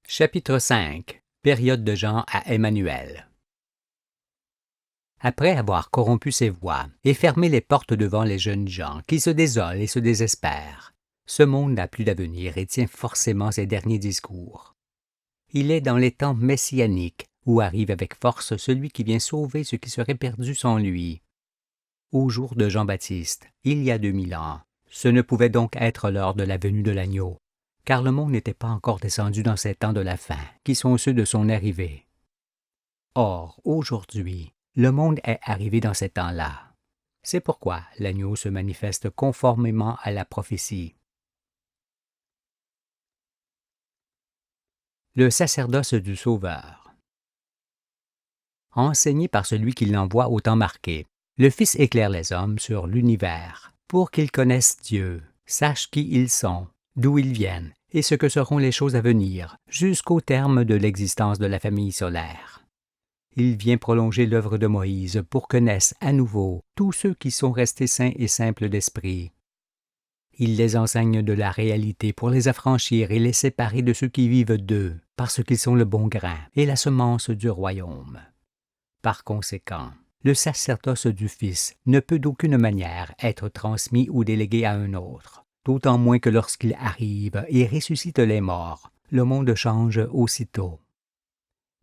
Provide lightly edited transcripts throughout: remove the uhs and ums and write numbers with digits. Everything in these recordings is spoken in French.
Chapitre 5. Période de Jean à Emmanuel. Après avoir corrompu ses voies et fermé les portes devant les jeunes gens qui se désolent et se désespèrent, ce monde n'a plus d'avenir et tient forcément ses derniers discours. Il est dans les temps messianiques où arrive avec force celui qui vient sauver ce qui serait perdu sans lui. Au jour de Jean-Baptiste, il y a 2000 ans, ce ne pouvait donc être l'heure de la venue de l'agneau, car le monde n'était pas encore descendu dans ces temps de la fin, qui sont ceux de son arrivée. Or, aujourd'hui, le monde est arrivé dans ces temps-là. C'est pourquoi l'agneau se manifeste conformément à la prophétie. Le sacerdoce du Sauveur. Enseigné par celui qui l'envoie au temps marqué, le Fils éclaire les hommes sur l'univers, pour qu'ils connaissent Dieu, sachent qui ils sont, d'où ils viennent, et ce que seront les choses à venir, jusqu'au terme de l'existence de la famille solaire. Il vient prolonger l'œuvre de Moïse pour que naissent à nouveau tous ceux qui sont restés sains et simples d'esprit. Il les enseigne de la réalité pour les affranchir et les séparer de ceux qui vivent d'eux, parce qu'ils sont le bon grain et la semence du royaume. Par conséquent, le sacerdoce du Fils ne peut d'aucune manière être transmis ou délégué à un autre, d'autant moins que lorsqu'il arrive et ressuscite les morts, le monde change aussitôt.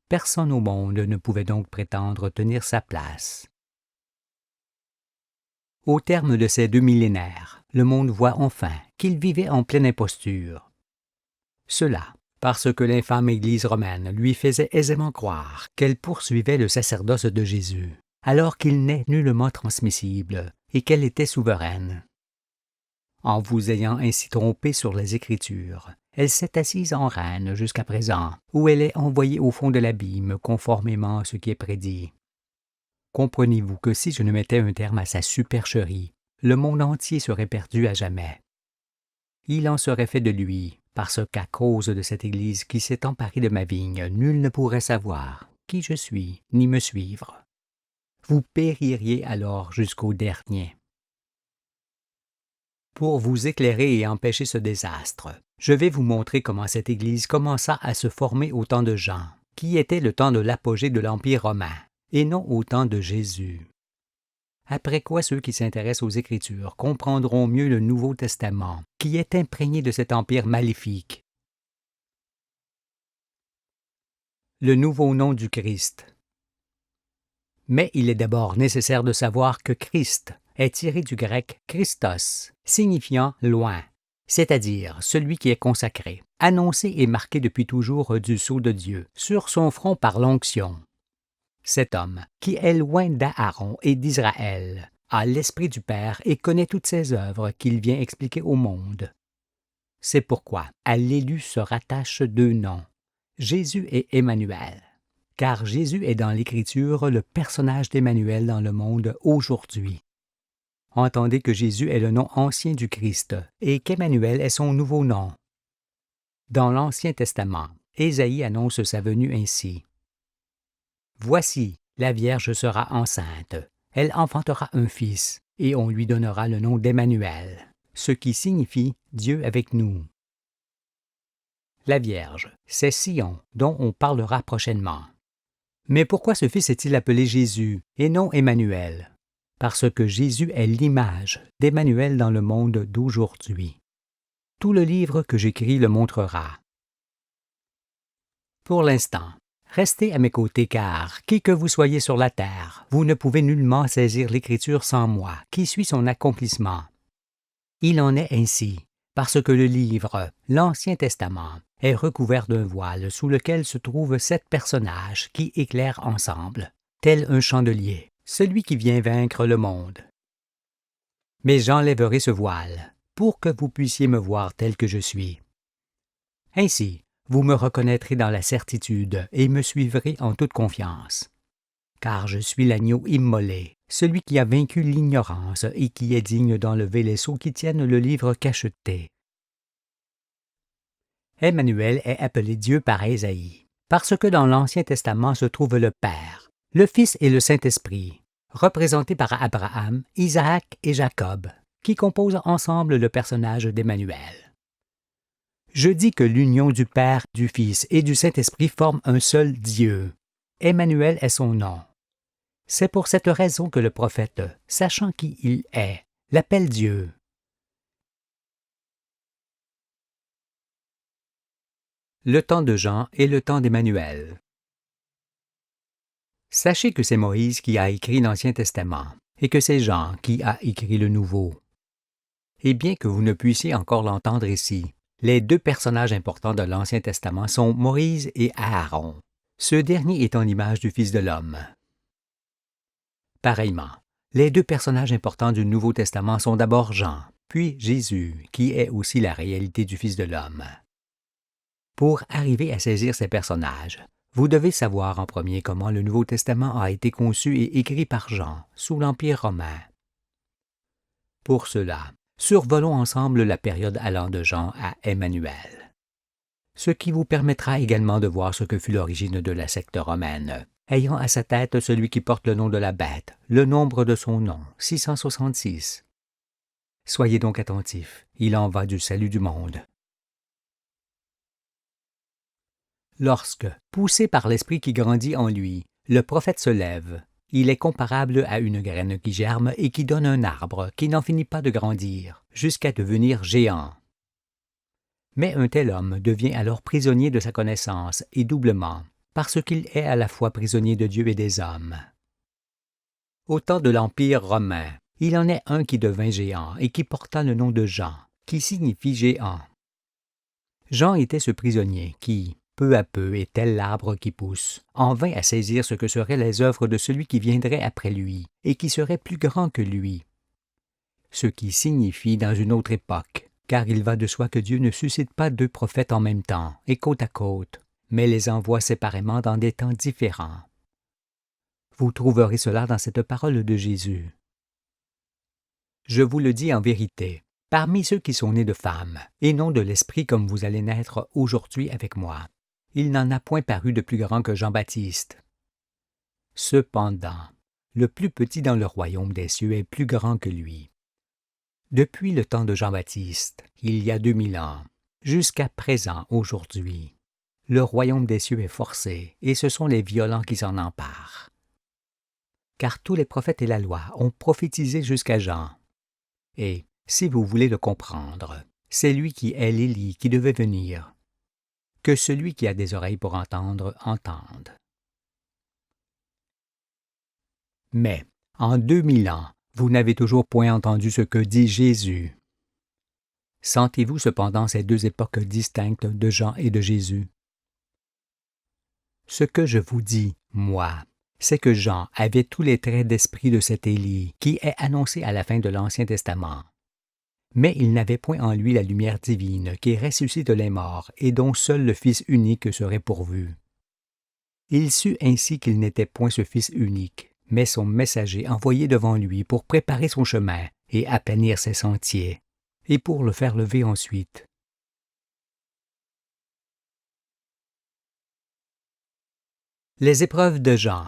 Personne au monde ne pouvait donc prétendre tenir sa place. Au terme de ces 2 millénaires, le monde voit enfin qu'il vivait en pleine imposture. Cela parce que l'infâme Église romaine lui faisait aisément croire qu'elle poursuivait le sacerdoce de Jésus, alors qu'il n'est nullement transmissible et qu'elle était souveraine. En vous ayant ainsi trompé sur les Écritures, elle s'est assise en reine jusqu'à présent, où elle est envoyée au fond de l'abîme conformément à ce qui est prédit. Comprenez-vous que si je ne mettais un terme à sa supercherie, le monde entier serait perdu à jamais. Il en serait fait de lui, parce qu'à cause de cette Église qui s'est emparée de ma vigne, nul ne pourrait savoir qui je suis, ni me suivre. Vous péririez alors jusqu'au dernier. Pour vous éclairer et empêcher ce désastre, je vais vous montrer comment cette Église commença à se former au temps de Jean, qui était le temps de l'apogée de l'Empire romain, et non au temps de Jésus. Après quoi ceux qui s'intéressent aux Écritures comprendront mieux le Nouveau Testament, qui est imprégné de cet empire maléfique. Le nouveau nom du Christ. Mais il est d'abord nécessaire de savoir que Christ est tiré du grec Christos, signifiant loin, c'est-à-dire celui qui est consacré, annoncé et marqué depuis toujours du sceau de Dieu, sur son front par l'onction. Cet homme, qui est loin d'Aaron et d'Israël, a l'esprit du Père et connaît toutes ses œuvres qu'il vient expliquer au monde. C'est pourquoi à l'élu se rattachent 2 noms, Jésus et Emmanuel, car Jésus est dans l'Écriture le personnage d'Emmanuel dans le monde aujourd'hui. Entendez que Jésus est le nom ancien du Christ et qu'Emmanuel est son nouveau nom. Dans l'Ancien Testament, Ésaïe annonce sa venue ainsi. Voici, la Vierge sera enceinte, elle enfantera un fils, et on lui donnera le nom d'Emmanuel, ce qui signifie Dieu avec nous. La Vierge, c'est Sion, dont on parlera prochainement. Mais pourquoi ce fils est-il appelé Jésus, et non Emmanuel? Parce que Jésus est l'image d'Emmanuel dans le monde d'aujourd'hui. Tout le livre que j'écris le montrera. Pour l'instant, restez à mes côtés car, qui que vous soyez sur la terre, vous ne pouvez nullement saisir l'Écriture sans moi, qui suis son accomplissement. Il en est ainsi, parce que le livre, l'Ancien Testament, est recouvert d'un voile sous lequel se trouvent 7 personnages qui éclairent ensemble, tel un chandelier, celui qui vient vaincre le monde. Mais j'enlèverai ce voile, pour que vous puissiez me voir tel que je suis. Ainsi, vous me reconnaîtrez dans la certitude et me suivrez en toute confiance. Car je suis l'agneau immolé, celui qui a vaincu l'ignorance et qui est digne d'enlever les sceaux qui tiennent le livre cacheté. Emmanuel est appelé Dieu par Ésaïe, parce que dans l'Ancien Testament se trouve le Père, le Fils et le Saint-Esprit, représentés par Abraham, Isaac et Jacob, qui composent ensemble le personnage d'Emmanuel. Je dis que l'union du Père, du Fils et du Saint-Esprit forme un seul Dieu. Emmanuel est son nom. C'est pour cette raison que le prophète, sachant qui il est, l'appelle Dieu. Le temps de Jean et le temps d'Emmanuel. Sachez que c'est Moïse qui a écrit l'Ancien Testament et que c'est Jean qui a écrit le Nouveau. Et bien que vous ne puissiez encore l'entendre ici, les deux personnages importants de l'Ancien Testament sont Moïse et Aaron, ce dernier étant l'image du Fils de l'homme. Pareillement, les deux personnages importants du Nouveau Testament sont d'abord Jean, puis Jésus, qui est aussi la réalité du Fils de l'homme. Pour arriver à saisir ces personnages, vous devez savoir en premier comment le Nouveau Testament a été conçu et écrit par Jean sous l'Empire romain. Pour cela, survolons ensemble la période allant de Jean à Emmanuel, ce qui vous permettra également de voir ce que fut l'origine de la secte romaine, ayant à sa tête celui qui porte le nom de la bête, le nombre de son nom, 666. Soyez donc attentifs, il en va du salut du monde. Lorsque, poussé par l'esprit qui grandit en lui, le prophète se lève, il est comparable à une graine qui germe et qui donne un arbre qui n'en finit pas de grandir, jusqu'à devenir géant. Mais un tel homme devient alors prisonnier de sa connaissance, et doublement, parce qu'il est à la fois prisonnier de Dieu et des hommes. Au temps de l'Empire romain, il en est un qui devint géant et qui porta le nom de Jean, qui signifie géant. Jean était ce prisonnier qui, peu à peu et tel l'arbre qui pousse, en vint à saisir ce que seraient les œuvres de celui qui viendrait après lui, et qui serait plus grand que lui. Ce qui signifie dans une autre époque, car il va de soi que Dieu ne suscite pas deux prophètes en même temps, et côte à côte, mais les envoie séparément dans des temps différents. Vous trouverez cela dans cette parole de Jésus. Je vous le dis en vérité, parmi ceux qui sont nés de femmes, et non de l'Esprit comme vous allez naître aujourd'hui avec moi, il n'en a point paru de plus grand que Jean-Baptiste. Cependant, le plus petit dans le royaume des cieux est plus grand que lui. Depuis le temps de Jean-Baptiste, il y a 2000 ans, jusqu'à présent aujourd'hui, le royaume des cieux est forcé, et ce sont les violents qui s'en emparent. Car tous les prophètes et la loi ont prophétisé jusqu'à Jean. Et, si vous voulez le comprendre, c'est lui qui est l'Élie qui devait venir. Que celui qui a des oreilles pour entendre, entende. Mais, en 2000 ans, vous n'avez toujours point entendu ce que dit Jésus. Sentez-vous cependant ces deux époques distinctes de Jean et de Jésus? Ce que je vous dis, moi, c'est que Jean avait tous les traits d'esprit de cet Élie qui est annoncé à la fin de l'Ancien Testament. Mais il n'avait point en lui la lumière divine qui ressuscite les morts et dont seul le Fils unique serait pourvu. Il sut ainsi qu'il n'était point ce Fils unique, mais son messager envoyé devant lui pour préparer son chemin et aplanir ses sentiers, et pour le faire lever ensuite. Les épreuves de Jean.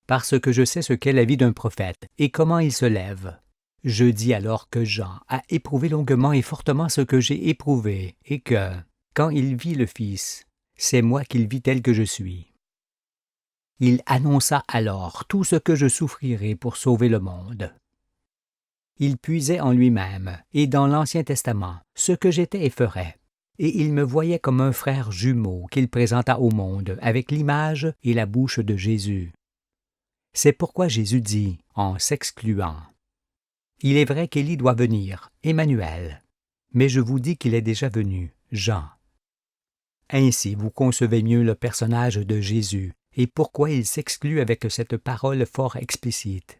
Parce que je sais ce qu'est la vie d'un prophète et comment il se lève, je dis alors que Jean a éprouvé longuement et fortement ce que j'ai éprouvé, et que, quand il vit le Fils, c'est moi qu'il vit tel que je suis. Il annonça alors tout ce que je souffrirai pour sauver le monde. Il puisait en lui-même et dans l'Ancien Testament ce que j'étais et ferais, et il me voyait comme un frère jumeau qu'il présenta au monde avec l'image et la bouche de Jésus. C'est pourquoi Jésus dit, en s'excluant, « Il est vrai qu'Élie doit venir, Emmanuel, mais je vous dis qu'il est déjà venu, Jean. » Ainsi vous concevez mieux le personnage de Jésus et pourquoi il s'exclut avec cette parole fort explicite.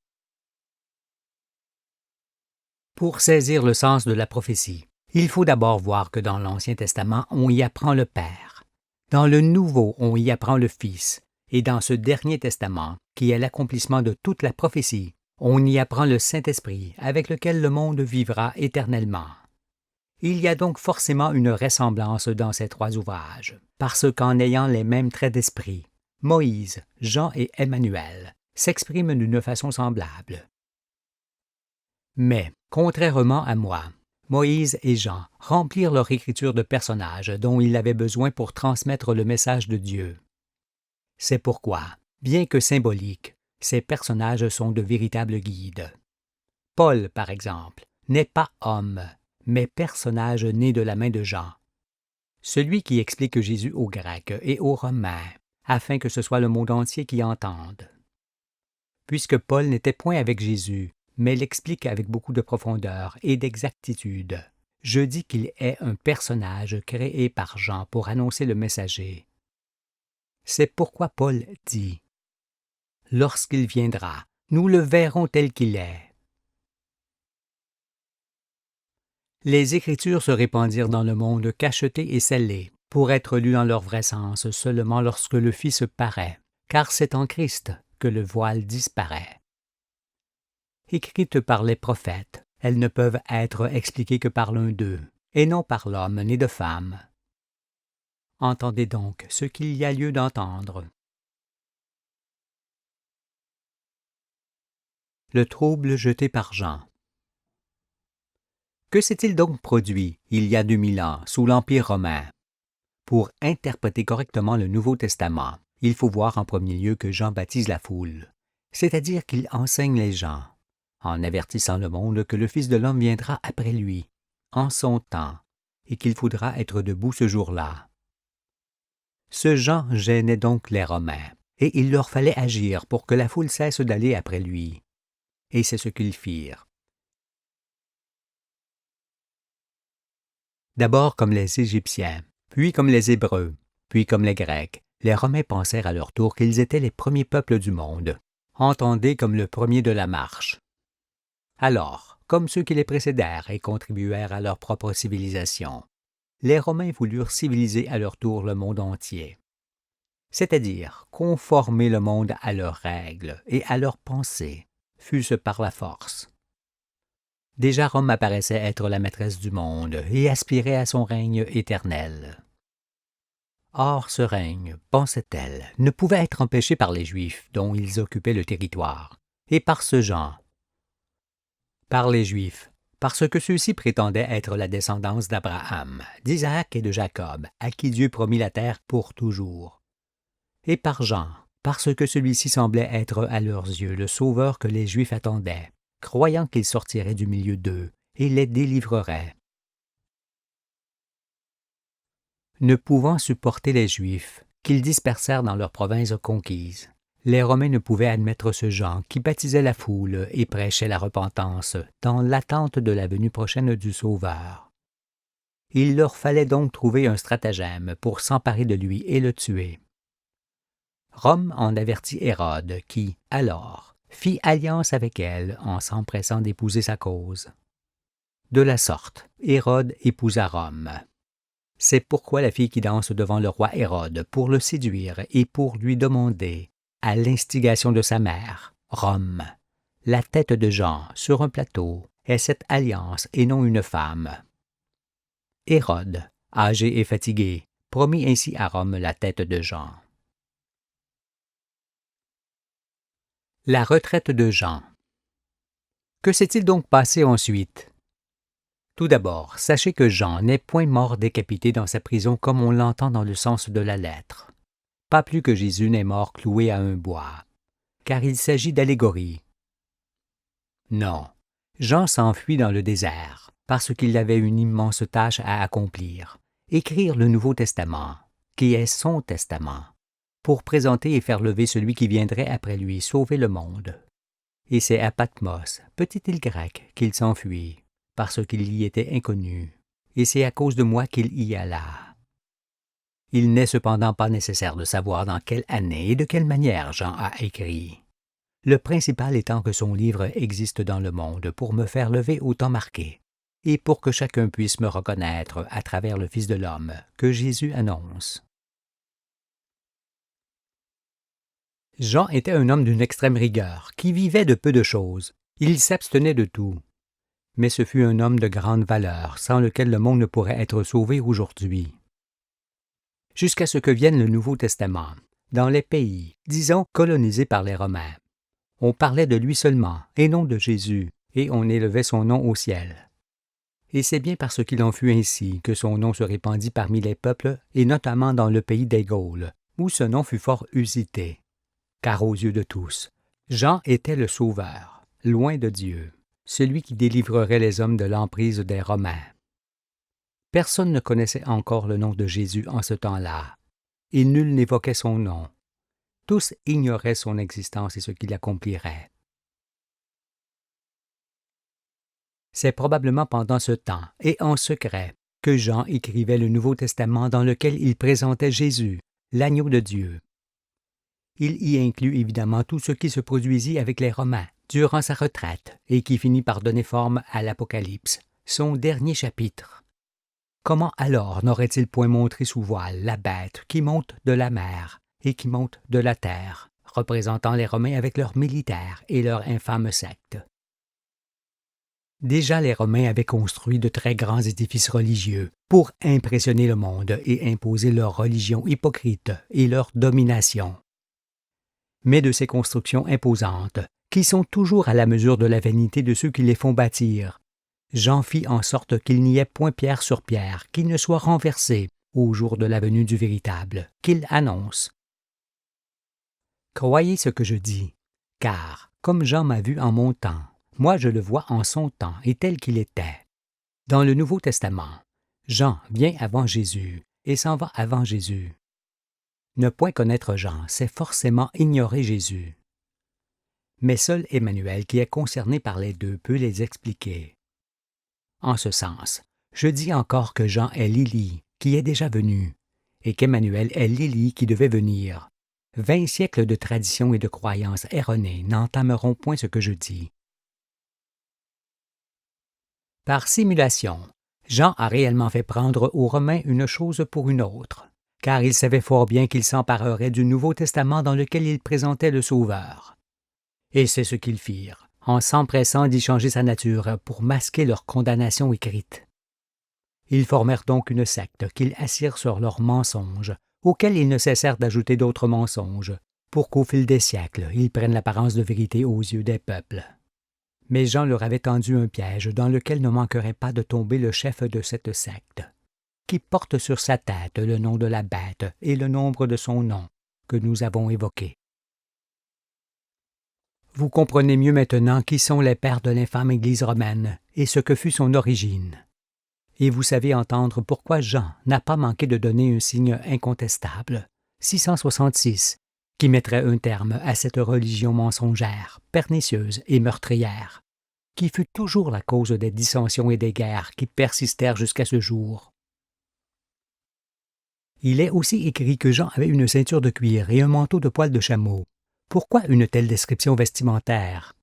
Pour saisir le sens de la prophétie, il faut d'abord voir que dans l'Ancien Testament, on y apprend le Père. Dans le Nouveau, on y apprend le Fils. Et dans ce dernier testament, qui est l'accomplissement de toute la prophétie, on y apprend le Saint-Esprit, avec lequel le monde vivra éternellement. Il y a donc forcément une ressemblance dans ces trois ouvrages, parce qu'en ayant les mêmes traits d'esprit, Moïse, Jean et Emmanuel s'expriment d'une façon semblable. Mais, contrairement à moi, Moïse et Jean remplirent leur écriture de personnages dont ils avaient besoin pour transmettre le message de Dieu. C'est pourquoi, bien que symboliques, ces personnages sont de véritables guides. Paul, par exemple, n'est pas homme, mais personnage né de la main de Jean. Celui qui explique Jésus aux Grecs et aux Romains, afin que ce soit le monde entier qui entende. Puisque Paul n'était point avec Jésus, mais l'explique avec beaucoup de profondeur et d'exactitude, je dis qu'il est un personnage créé par Jean pour annoncer le messager. C'est pourquoi Paul dit « Lorsqu'il viendra, nous le verrons tel qu'il est. » Les Écritures se répandirent dans le monde cachetées et scellées, pour être lues dans leur vrai sens seulement lorsque le Fils paraît, car c'est en Christ que le voile disparaît. Écrites par les prophètes, elles ne peuvent être expliquées que par l'un d'eux, et non par l'homme né de femme. Entendez donc ce qu'il y a lieu d'entendre. Le trouble jeté par Jean. Que s'est-il donc produit, il y a 2000 ans, sous l'Empire romain? Pour interpréter correctement le Nouveau Testament, il faut voir en premier lieu que Jean baptise la foule, c'est-à-dire qu'il enseigne les gens, en avertissant le monde que le Fils de l'homme viendra après lui, en son temps, et qu'il faudra être debout ce jour-là. Ce Jean gênait donc les Romains, et il leur fallait agir pour que la foule cesse d'aller après lui. Et c'est ce qu'ils firent. D'abord comme les Égyptiens, puis comme les Hébreux, puis comme les Grecs, les Romains pensèrent à leur tour qu'ils étaient les premiers peuples du monde, entendez comme le premier de la marche. Alors, comme ceux qui les précédèrent et contribuèrent à leur propre civilisation, les Romains voulurent civiliser à leur tour le monde entier, c'est-à-dire conformer le monde à leurs règles et à leurs pensées, fût-ce par la force. Déjà Rome apparaissait être la maîtresse du monde et aspirait à son règne éternel. Or ce règne, pensait-elle, ne pouvait être empêché par les Juifs dont ils occupaient le territoire, et par ce Jean. Par les Juifs, parce que ceux-ci prétendaient être la descendance d'Abraham, d'Isaac et de Jacob, à qui Dieu promit la terre pour toujours. Et par Jean, parce que celui-ci semblait être à leurs yeux le sauveur que les Juifs attendaient, croyant qu'il sortirait du milieu d'eux et les délivrerait. Ne pouvant supporter les Juifs, qu'ils dispersèrent dans leurs provinces conquises, les Romains ne pouvaient admettre ce Jean qui baptisait la foule et prêchait la repentance dans l'attente de la venue prochaine du Sauveur. Il leur fallait donc trouver un stratagème pour s'emparer de lui et le tuer. Rome en avertit Hérode qui, alors, fit alliance avec elle en s'empressant d'épouser sa cause. De la sorte, Hérode épousa Rome. C'est pourquoi la fille qui danse devant le roi Hérode pour le séduire et pour lui demander, à l'instigation de sa mère, Rome, la tête de Jean sur un plateau, est cette alliance et non une femme. Hérode, âgé et fatigué, promit ainsi à Rome la tête de Jean. La retraite de Jean. Que s'est-il donc passé ensuite? Tout d'abord, sachez que Jean n'est point mort décapité dans sa prison comme on l'entend dans le sens de la lettre. Pas plus que Jésus n'est mort cloué à un bois, car il s'agit d'allégorie. Non, Jean s'enfuit dans le désert, parce qu'il avait une immense tâche à accomplir, écrire le Nouveau Testament, qui est son testament, pour présenter et faire lever celui qui viendrait après lui sauver le monde. Et c'est à Patmos, petite île grecque, qu'il s'enfuit, parce qu'il y était inconnu, et c'est à cause de moi qu'il y alla. Il n'est cependant pas nécessaire de savoir dans quelle année et de quelle manière Jean a écrit. Le principal étant que son livre existe dans le monde pour me faire lever au temps marqué, et pour que chacun puisse me reconnaître à travers le Fils de l'homme que Jésus annonce. Jean était un homme d'une extrême rigueur, qui vivait de peu de choses. Il s'abstenait de tout. Mais ce fut un homme de grande valeur, sans lequel le monde ne pourrait être sauvé aujourd'hui. Jusqu'à ce que vienne le Nouveau Testament, dans les pays, disons, colonisés par les Romains, on parlait de lui seulement, et non de Jésus, et on élevait son nom au ciel. Et c'est bien parce qu'il en fut ainsi que son nom se répandit parmi les peuples, et notamment dans le pays des Gaules, où ce nom fut fort usité. Car aux yeux de tous, Jean était le Sauveur, loin de Dieu, celui qui délivrerait les hommes de l'emprise des Romains. Personne ne connaissait encore le nom de Jésus en ce temps-là, et nul n'évoquait son nom. Tous ignoraient son existence et ce qu'il accomplirait. C'est probablement pendant ce temps, et en secret, que Jean écrivait le Nouveau Testament dans lequel il présentait Jésus, l'agneau de Dieu. Il y inclut évidemment tout ce qui se produisit avec les Romains durant sa retraite et qui finit par donner forme à l'Apocalypse, son dernier chapitre. Comment alors n'aurait-il point montré sous voile la bête qui monte de la mer et qui monte de la terre, représentant les Romains avec leurs militaires et leur infâme secte? Déjà les Romains avaient construit de très grands édifices religieux pour impressionner le monde et imposer leur religion hypocrite et leur domination. Mais de ces constructions imposantes, qui sont toujours à la mesure de la vanité de ceux qui les font bâtir, Jean fit en sorte qu'il n'y ait point pierre sur pierre qui ne soit renversée au jour de la venue du véritable, qu'il annonce. Croyez ce que je dis, car, comme Jean m'a vu en mon temps, moi je le vois en son temps et tel qu'il était. Dans le Nouveau Testament, Jean vient avant Jésus et s'en va avant Jésus. Ne point connaître Jean, c'est forcément ignorer Jésus. Mais seul Emmanuel, qui est concerné par les deux, peut les expliquer. En ce sens, je dis encore que Jean est l'Élie, qui est déjà venu, et qu'Emmanuel est l'Élie qui devait venir. 20 siècles de traditions et de croyances erronées n'entameront point ce que je dis. Par simulation, Jean a réellement fait prendre aux Romains une chose pour une autre, car il savait fort bien qu'ils s'empareraient du Nouveau Testament dans lequel il présentait le Sauveur. Et c'est ce qu'ils firent, en s'empressant d'y changer sa nature pour masquer leur condamnation écrite. Ils formèrent donc une secte qu'ils assirent sur leurs mensonges, auxquels ils ne cessèrent d'ajouter d'autres mensonges, pour qu'au fil des siècles, ils prennent l'apparence de vérité aux yeux des peuples. Mais Jean leur avait tendu un piège dans lequel ne manquerait pas de tomber le chef de cette secte, qui porte sur sa tête le nom de la bête et le nombre de son nom, que nous avons évoqué. Vous comprenez mieux maintenant qui sont les pères de l'infâme Église romaine et ce que fut son origine. Et vous savez entendre pourquoi Jean n'a pas manqué de donner un signe incontestable, 666, qui mettrait un terme à cette religion mensongère, pernicieuse et meurtrière, qui fut toujours la cause des dissensions et des guerres qui persistèrent jusqu'à ce jour. Il est aussi écrit que Jean avait une ceinture de cuir et un manteau de poil de chameau. Pourquoi une telle description vestimentaire?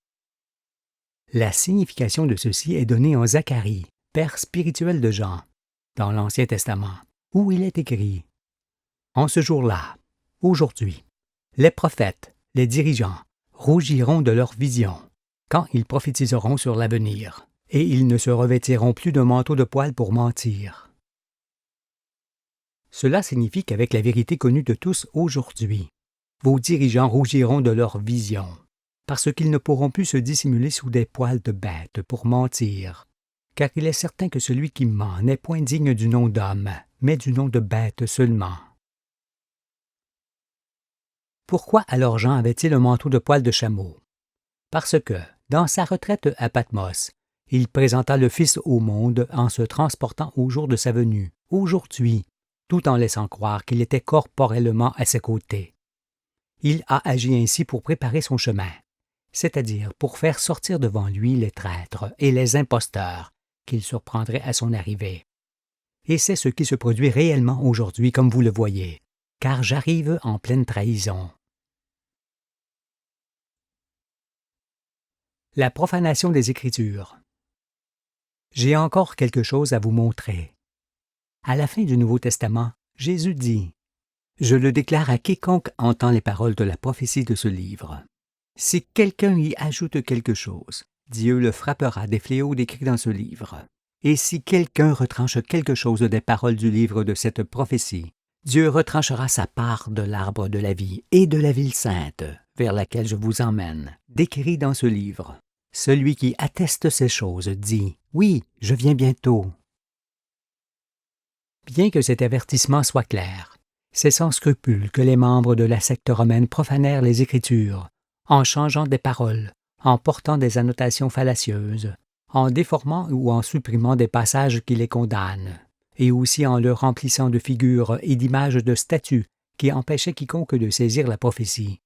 La signification de ceci est donnée en Zacharie, père spirituel de Jean, dans l'Ancien Testament, où il est écrit « En ce jour-là, aujourd'hui, les prophètes, les dirigeants, rougiront de leurs visions, quand ils prophétiseront sur l'avenir, et ils ne se revêtiront plus d'un manteau de poil pour mentir. » Cela signifie qu'avec la vérité connue de tous aujourd'hui, vos dirigeants rougiront de leurs visions, parce qu'ils ne pourront plus se dissimuler sous des poils de bête pour mentir, car il est certain que celui qui ment n'est point digne du nom d'homme, mais du nom de bête seulement. Pourquoi alors Jean avait-il un manteau de poil de chameau? Parce que, dans sa retraite à Patmos, il présenta le Fils au monde en se transportant au jour de sa venue, aujourd'hui, tout en laissant croire qu'il était corporellement à ses côtés. Il a agi ainsi pour préparer son chemin, c'est-à-dire pour faire sortir devant lui les traîtres et les imposteurs qu'il surprendrait à son arrivée. Et c'est ce qui se produit réellement aujourd'hui, comme vous le voyez, car j'arrive en pleine trahison. La profanation des Écritures. J'ai encore quelque chose à vous montrer. À la fin du Nouveau Testament, Jésus dit « Je le déclare à quiconque entend les paroles de la prophétie de ce livre. Si quelqu'un y ajoute quelque chose, Dieu le frappera des fléaux décrits dans ce livre. Et si quelqu'un retranche quelque chose des paroles du livre de cette prophétie, Dieu retranchera sa part de l'arbre de la vie et de la ville sainte, vers laquelle je vous emmène, décrit dans ce livre. Celui qui atteste ces choses dit « Oui, je viens bientôt ». Bien que cet avertissement soit clair, c'est sans scrupule que les membres de la secte romaine profanèrent les Écritures, en changeant des paroles, en portant des annotations fallacieuses, en déformant ou en supprimant des passages qui les condamnent, et aussi en le remplissant de figures et d'images de statues qui empêchaient quiconque de saisir la prophétie.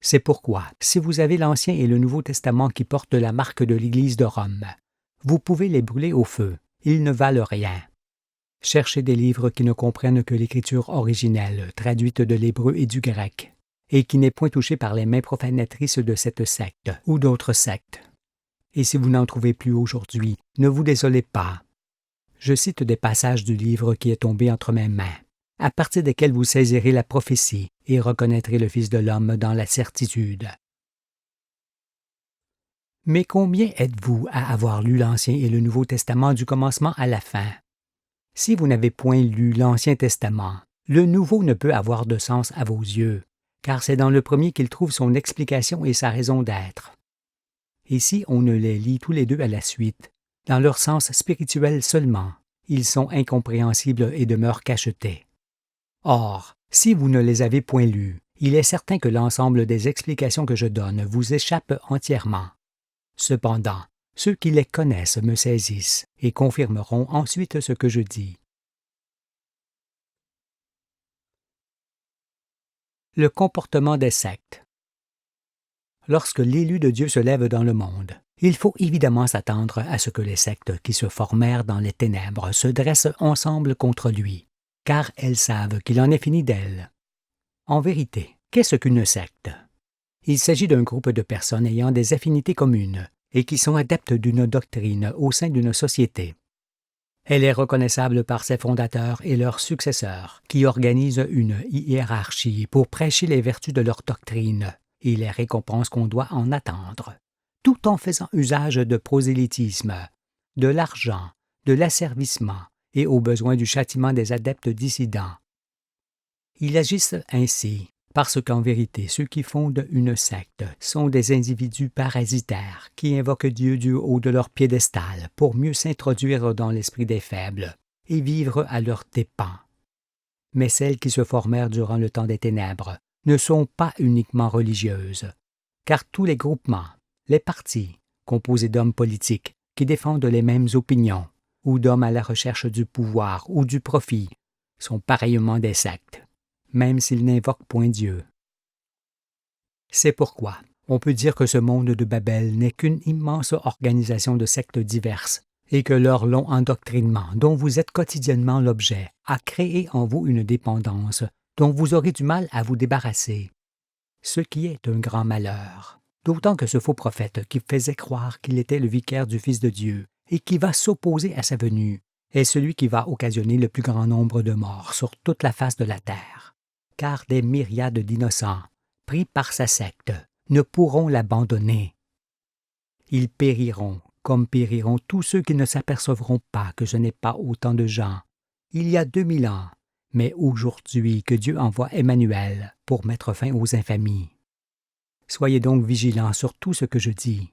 C'est pourquoi, si vous avez l'Ancien et le Nouveau Testament qui portent la marque de l'Église de Rome, vous pouvez les brûler au feu, ils ne valent rien. Cherchez des livres qui ne comprennent que l'écriture originelle, traduite de l'hébreu et du grec, et qui n'est point touchée par les mains profanatrices de cette secte ou d'autres sectes. Et si vous n'en trouvez plus aujourd'hui, ne vous désolez pas. Je cite des passages du livre qui est tombé entre mes mains, à partir desquels vous saisirez la prophétie et reconnaîtrez le Fils de l'homme dans la certitude. Mais combien êtes-vous à avoir lu l'Ancien et le Nouveau Testament du commencement à la fin? Si vous n'avez point lu l'Ancien Testament, le Nouveau ne peut avoir de sens à vos yeux, car c'est dans le premier qu'il trouve son explication et sa raison d'être. Et si on ne les lit tous les deux à la suite, dans leur sens spirituel seulement, ils sont incompréhensibles et demeurent cachetés. Or, si vous ne les avez point lus, il est certain que l'ensemble des explications que je donne vous échappe entièrement. Cependant, ceux qui les connaissent me saisissent et confirmeront ensuite ce que je dis. Le comportement des sectes. Lorsque l'élu de Dieu se lève dans le monde, il faut évidemment s'attendre à ce que les sectes qui se formèrent dans les ténèbres se dressent ensemble contre lui, car elles savent qu'il en est fini d'elles. En vérité, qu'est-ce qu'une secte? Il s'agit d'un groupe de personnes ayant des affinités communes et qui sont adeptes d'une doctrine au sein d'une société. Elle est reconnaissable par ses fondateurs et leurs successeurs, qui organisent une hiérarchie pour prêcher les vertus de leur doctrine et les récompenses qu'on doit en attendre, tout en faisant usage de prosélytisme, de l'argent, de l'asservissement et aux besoins du châtiment des adeptes dissidents. Ils agissent ainsi parce qu'en vérité, ceux qui fondent une secte sont des individus parasitaires qui invoquent Dieu du haut de leur piédestal pour mieux s'introduire dans l'esprit des faibles et vivre à leurs dépens. Mais celles qui se formèrent durant le temps des ténèbres ne sont pas uniquement religieuses, car tous les groupements, les partis, composés d'hommes politiques qui défendent les mêmes opinions, ou d'hommes à la recherche du pouvoir ou du profit, sont pareillement des sectes, même s'ils n'invoquent point Dieu. C'est pourquoi on peut dire que ce monde de Babel n'est qu'une immense organisation de sectes diverses, et que leur long endoctrinement, dont vous êtes quotidiennement l'objet, a créé en vous une dépendance dont vous aurez du mal à vous débarrasser, ce qui est un grand malheur. D'autant que ce faux prophète qui faisait croire qu'il était le vicaire du Fils de Dieu et qui va s'opposer à sa venue est celui qui va occasionner le plus grand nombre de morts sur toute la face de la terre. Car des myriades d'innocents, pris par sa secte, ne pourront l'abandonner. Ils périront, comme périront tous ceux qui ne s'apercevront pas que ce n'est pas autant de gens, il y a 2000 ans, mais aujourd'hui que Dieu envoie Emmanuel pour mettre fin aux infamies. Soyez donc vigilants sur tout ce que je dis.